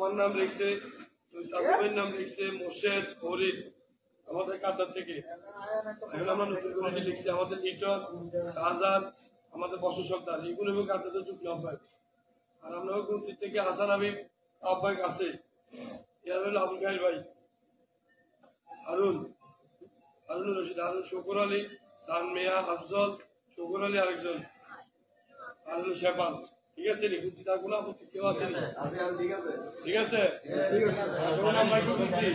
আমার নাম লিখছে, তাদের নাম লিখছে মোর্শেদ হরিণ আমাদের কাতার থেকে। এখন আমরা নতুন করে লিখছি আমাদের লিটন শাহজাহান আমাদের বসু সর্দার এগুলো এবং কাতারের যুক্ত আহ্বায়ক। আর আমরা গুমতি থেকে হাসান হাবিব আহ্বায়ক আছে। ইয়ার হলো আবুল খাইর ভাই, হারুন রশিদ, হারুন শকুর আলী, সান মিয়া, আফজল, শকুর আলী আরেকজন, আর হলো শেফান। ঠিক আছে নি গুমতি তার কোনো আপত্তি কেউ আছে? ঠিক আছে আমরা একটু গুমতি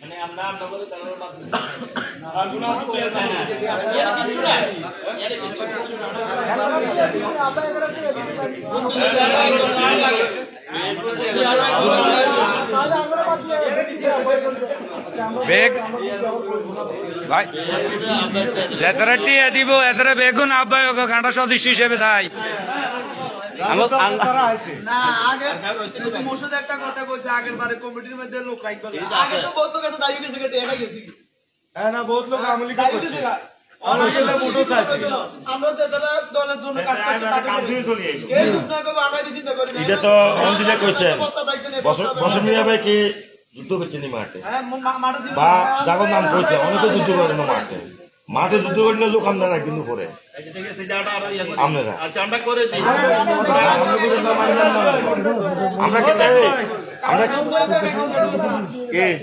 মানে আমরা আমরা বলি তার আর কোনো আপত্তি আছে বেগ ভাই যেতারা টিয়া দিব এতারা বেগুন আহ্বায়ক গাঁটা সদস্য হিসেবে তাই একটা কথা কইছে আগের বারে কমিটির মধ্যে লোক কাজ করে আগে তো বহুত লোক আছে দায়ী গেছে কেটে এটা গেছি হ্যাঁ না বহুত লোক আমলি করছে আমরা তো তারা দলের জন্য কাজ করছি এই শুনে কবে আমরা চিন্তা করি না এটা তো অঞ্জিলে কইছে বসন মিয়া ভাই কি যুদ্ধ করছে নি মাঠে বা যাগর নাম কইছে অনেকে যুদ্ধ করে না মাঠে মাঠে যুদ্ধ করলে লোক আমরা না কিন্তু পরে আপনারা আমরা কি চাই আমরা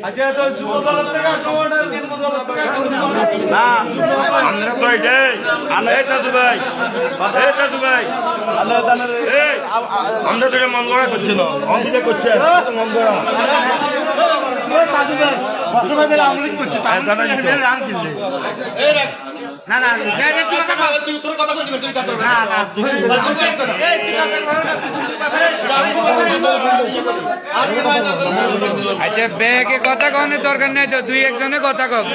আচ্ছা তো যুব দলের থেকে কোয়ার্টার কেন দলের থেকে না আমরা তো এটাই এই চাচু ভাই আমরা তো মন গড়া করছি না অঞ্জিলে করছে মন গড়া আচ্ছা বেগে কথা কনের দরকার নেই তো দুই একজনে কথা কক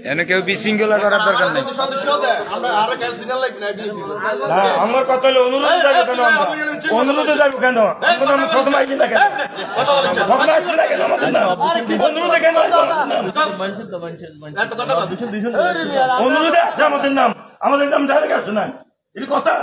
এনে কেউ বিশৃঙ্খলা করার দরকার নেই। আমার কথা হলো অনুরোধে যাবো কেন প্রথমে আইছি না কেন অনুরোধে কেন অনুরোধে আছে আমাদের নাম ডাইরেক্ট আসে না এটা কথা